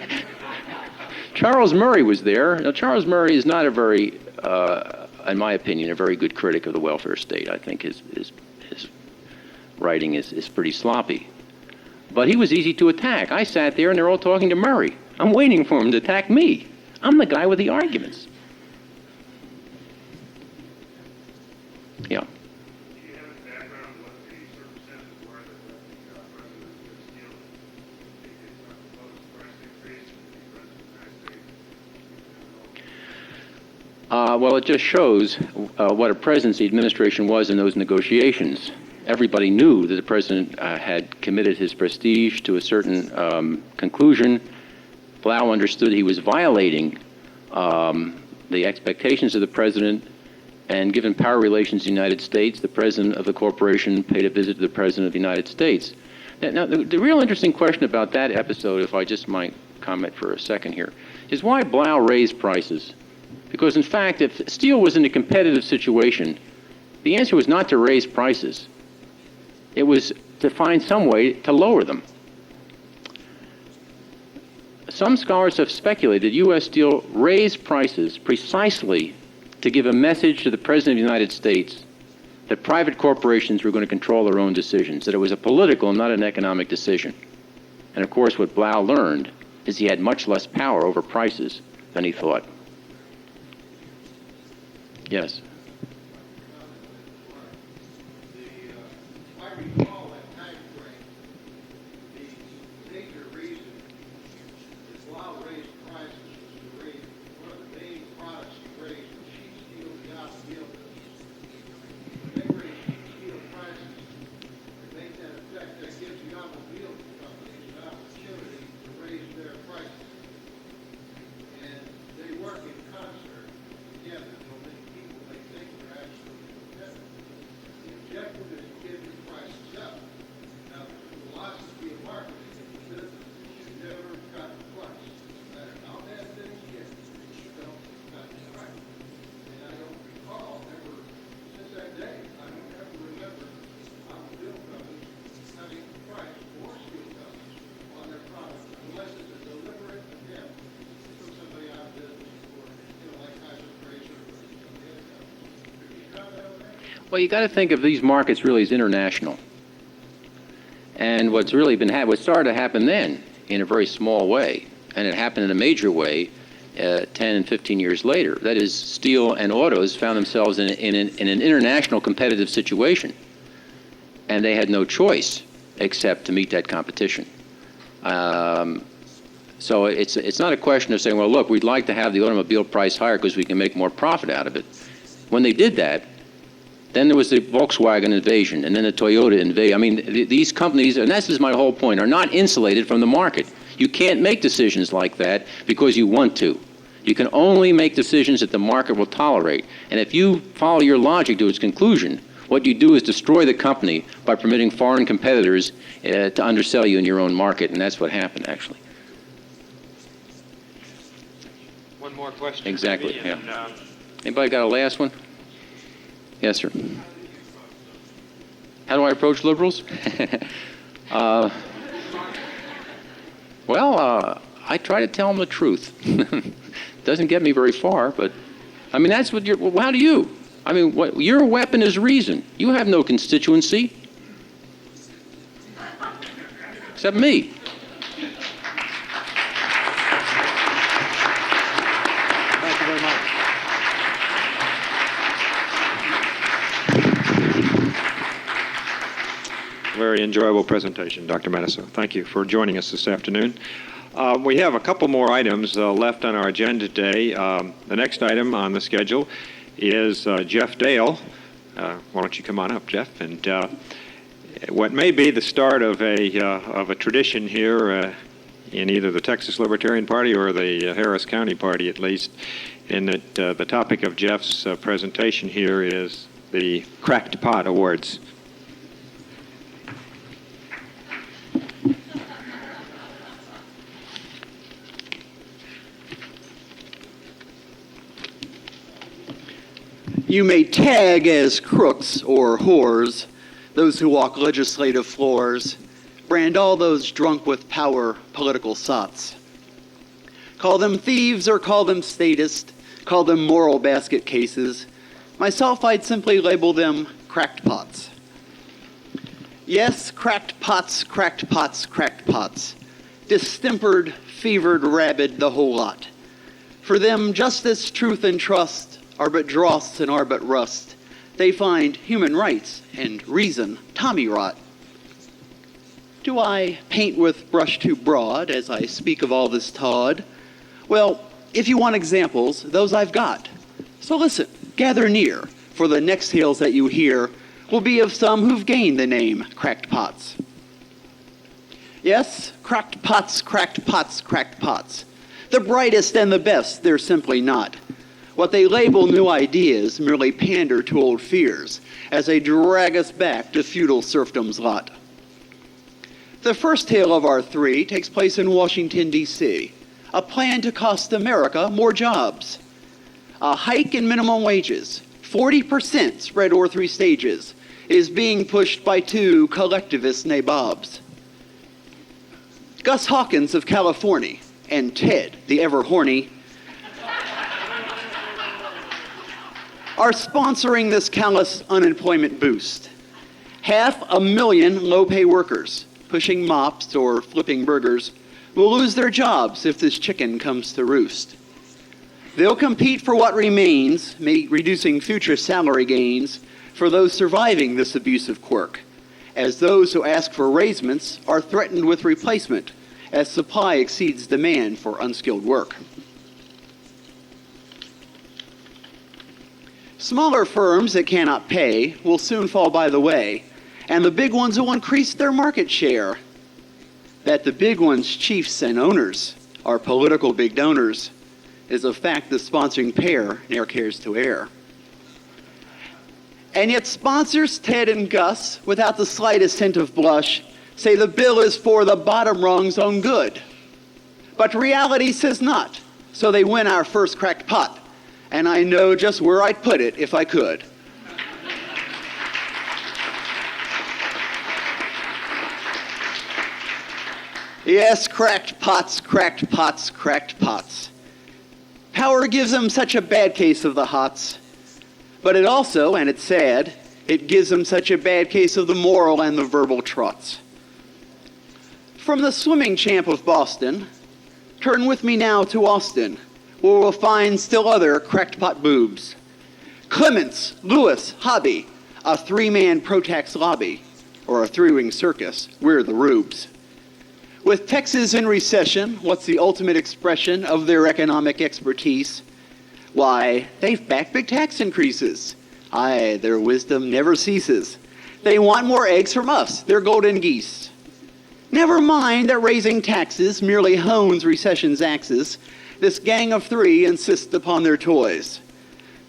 Charles Murray was there. Now, Charles Murray is not a very, in my opinion, a very good critic of the welfare state. I think his writing is pretty sloppy. But he was easy to attack. I sat there, and they're all talking to Murray. I'm waiting for him to attack me. I'm the guy with the arguments. Yeah. Do you have a background on what the circumstances were that led the president to steal the proposed price increase and the president of the United States? Well, it just shows what a presidency administration was in those negotiations. Everybody knew that the president had committed his prestige to a certain conclusion. Blau understood he was violating the expectations of the president, and given power relations in the United States, the president of the corporation paid a visit to the president of the United States. Now, the real interesting question about that episode, if I just might comment for a second here, is why Blau raised prices. Because, in fact, if steel was in a competitive situation, the answer was not to raise prices. It was to find some way to lower them. Some scholars have speculated U.S. Steel raised prices precisely to give a message to the President of the United States that private corporations were going to control their own decisions, that it was a political and not an economic decision. And of course, what Blau learned is he had much less power over prices than he thought. Yes. I recall that time frame, the major reason that Blau raised prices was to raise one of the main products he raised was sheet steel, the automobile business. When they raise sheet steel prices, and make that effect, that gives the automobile companies an opportunity to raise their prices. And they work in concert together, so many people may think they're actually competitive. The objective is to get your prices up. Now, the philosophy of marketing is the business. You should never cut the price. No matter how bad things get, you don't cut the price. And I don't recall ever, since that day, I don't ever remember automobile companies cutting the price or steel companies on their products unless it's a deliberate attempt to put somebody out of business or, like Kaiser Fraser or some of the other companies. Could you comment on that? Well, you got to think of these markets really as international. And what's really been what started to happen then in a very small way, and it happened in a major way 10 and 15 years later. That is, steel and autos found themselves in an international competitive situation, and they had no choice except to meet that competition. So it's not a question of saying, well, look, we'd like to have the automobile price higher because we can make more profit out of it. When they did that, then there was the Volkswagen invasion, and then the Toyota invasion. I mean, these companies, and this is my whole point, are not insulated from the market. You can't make decisions like that because you want to. You can only make decisions that the market will tolerate. And if you follow your logic to its conclusion, what you do is destroy the company by permitting foreign competitors to undersell you in your own market, and that's what happened, actually. One more question. Exactly, maybe, and, yeah. Anybody got a last one? Yes, sir. How do I approach liberals? I try to tell them the truth. Doesn't get me very far, but I mean, that's what well, how do you? I mean, your weapon is reason. You have no constituency. Except me. Thank you very much. Very enjoyable presentation, Dr. Matusow. Thank you for joining us this afternoon. We have a couple more items left on our agenda today. The next item on the schedule is Jeff Dale. Why don't you come on up, Jeff? And what may be the start of a tradition here in either the Texas Libertarian Party or the Harris County Party, at least, in that the topic of Jeff's presentation here is the Cracked Pot Awards. You may tag as crooks or whores those who walk legislative floors, brand all those drunk with power political sots. Call them thieves or call them statist, call them moral basket cases. Myself, I'd simply label them cracked pots. Yes, cracked pots, cracked pots, cracked pots. Distempered, fevered, rabid, the whole lot. For them, justice, truth, and trust are but dross and are but rust. They find human rights and reason tommy rot. Do I paint with brush too broad as I speak of all this Todd? Well, if you want examples, those I've got. So listen, gather near, for the next tales that you hear will be of some who've gained the name Cracked Pots. Yes, cracked pots, cracked pots, cracked pots. The brightest and the best, they're simply not. What they label new ideas merely pander to old fears as they drag us back to feudal serfdom's lot. The first tale of our three takes place in Washington, D.C., a plan to cost America more jobs. A hike in minimum wages, 40% spread over 3 stages, is being pushed by 2 collectivist nabobs. Gus Hawkins of California and Ted, the ever horny, are sponsoring this callous unemployment boost. 500,000 low-pay workers pushing mops or flipping burgers will lose their jobs if this chicken comes to roost. They'll compete for what remains, reducing future salary gains for those surviving this abusive quirk, as those who ask for raisements are threatened with replacement as supply exceeds demand for unskilled work. Smaller firms that cannot pay will soon fall by the way, and the big ones will increase their market share. That the big ones' chiefs and owners are political big donors is a fact the sponsoring pair ne'er cares to air. And yet sponsors Ted and Gus, without the slightest hint of blush, say the bill is for the bottom rung's own good. But reality says not, so they win our first cracked pot, and I know just where I'd put it if I could. Yes, cracked pots, cracked pots, cracked pots. Power gives them such a bad case of the hots, but it also, and it's sad, it gives them such a bad case of the moral and the verbal trots. From the swimming champ of Boston, turn with me now to Austin, where we'll find still other cracked pot boobs. Clements, Lewis, Hobby, a 3-man pro-tax lobby, or a 3-ring circus, we're the rubes. With Texas in recession, what's the ultimate expression of their economic expertise? Why, they've backed big tax increases. Aye, their wisdom never ceases. They want more eggs from us, their golden geese. Never mind that raising taxes merely hones recession's axis. This gang of 3 insists upon their toys.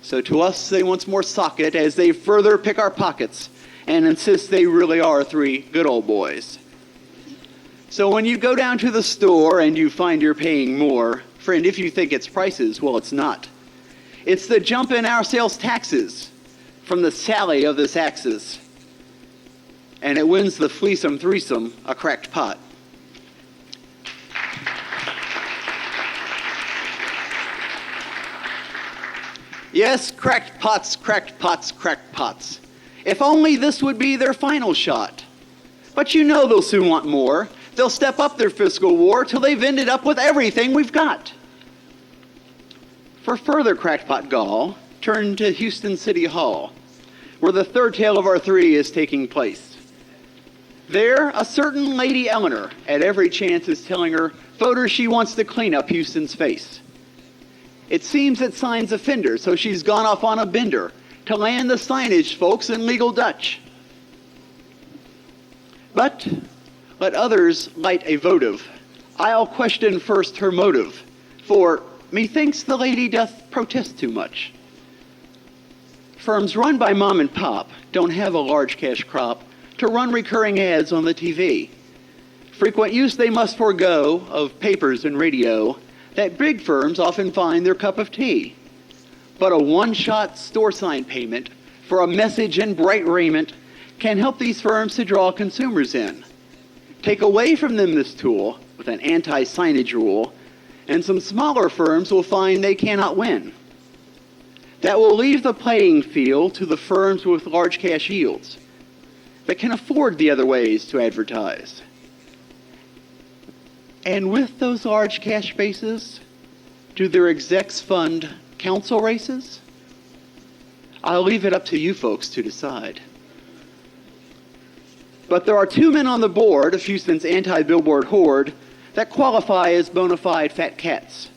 So to us they want more socket as they further pick our pockets and insist they really are 3 good old boys. So when you go down to the store and you find you're paying more, friend, if you think it's prices, well, it's not. It's the jump in our sales taxes from the Sally of this axis. And it wins the fleesome threesome a cracked pot. Yes, cracked pots, cracked pots, cracked pots. If only this would be their final shot. But you know they'll soon want more. They'll step up their fiscal war till they've ended up with everything we've got. For further crackpot gall, turn to Houston City Hall, where the third tale of our 3 is taking place. There, a certain Lady Eleanor, at every chance, is telling her voters she wants to clean up Houston's face. It seems it signs offender, so she's gone off on a bender to land the signage folks in legal Dutch. But let others light a votive. I'll question first her motive, for methinks the lady doth protest too much. Firms run by mom and pop don't have a large cash crop to run recurring ads on the TV. Frequent use they must forego of papers and radio that big firms often find their cup of tea. But a one-shot store sign payment for a message in bright raiment can help these firms to draw consumers in. Take away from them this tool with an anti-signage rule, and some smaller firms will find they cannot win. That will leave the playing field to the firms with large cash yields that can afford the other ways to advertise. And with those large cash bases, do their execs fund council races? I'll leave it up to you folks to decide. But there are 2 men on the board of Houston's anti-billboard horde that qualify as bona fide fat cats.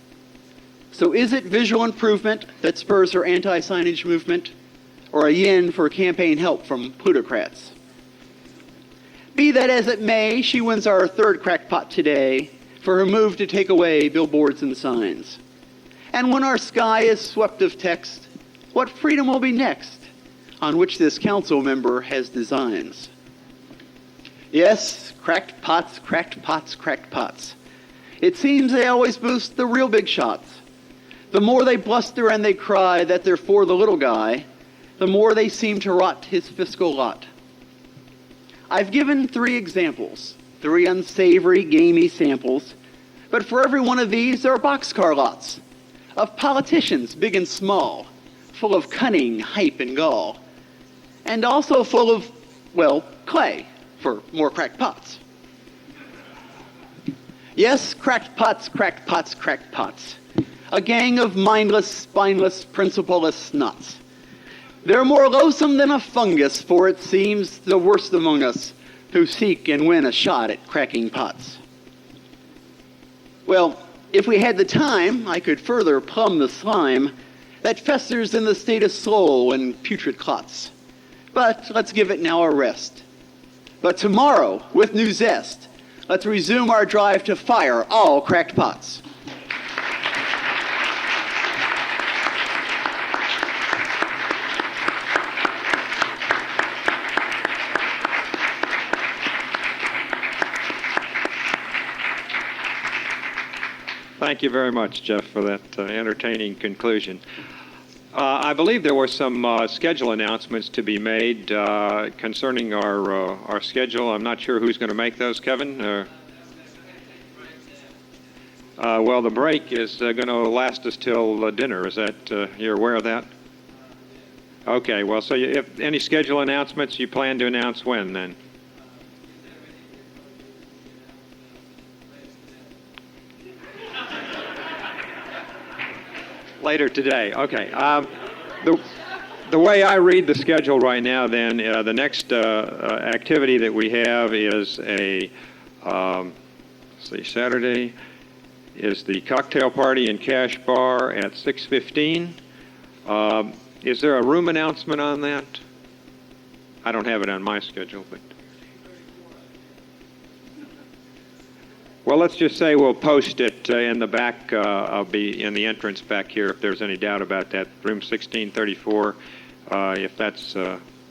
So is it visual improvement that spurs her anti-signage movement, or a yen for campaign help from plutocrats? Be that as it may, she wins our 3rd crackpot today for her move to take away billboards and signs. And when our sky is swept of text, what freedom will be next on which this council member has designs? Yes, cracked pots, cracked pots, cracked pots. It seems they always boost the real big shots. The more they bluster and they cry that they're for the little guy, the more they seem to rot his fiscal lot. I've given 3 examples, 3 unsavory, gamey samples, but for every one of these there are boxcar lots of politicians, big and small, full of cunning, hype, and gall, and also full of, well, clay for more cracked pots. Yes, cracked pots, cracked pots, cracked pots. A gang of mindless, spineless, principleless nuts. They're more loathsome than a fungus, for it seems the worst among us who seek and win a shot at cracking pots. Well, if we had the time, I could further plumb the slime that festers in the state of soul and putrid clots. But let's give it now a rest. But tomorrow, with new zest, let's resume our drive to fire all cracked pots. Thank you very much, Jeff, for that entertaining conclusion. I believe there were some schedule announcements to be made concerning our schedule. I'm not sure who's going to make those, Kevin. Well, the break is going to last us till dinner. Is that you're aware of that? Okay. Well, so if any schedule announcements, you plan to announce when then? Later today. Okay. The way I read the schedule right now, then, the next activity that we have is let's see, Saturday is the cocktail party and cash bar at 6:15. Is there a room announcement on that? I don't have it on my schedule, but. Well, let's just say we'll post it in the back. I'll be in the entrance back here if there's any doubt about that. Room 1634, if that's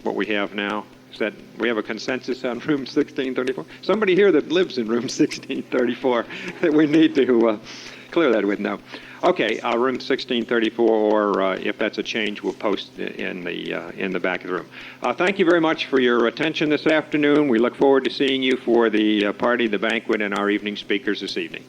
what we have now. Is that we have a consensus on room 1634? Somebody here that lives in room 1634 that we need to clear that with now. Okay, room 1634, or if that's a change, we'll post it in the back of the room. Thank you very much for your attention this afternoon. We look forward to seeing you for the party, the banquet, and our evening speakers this evening.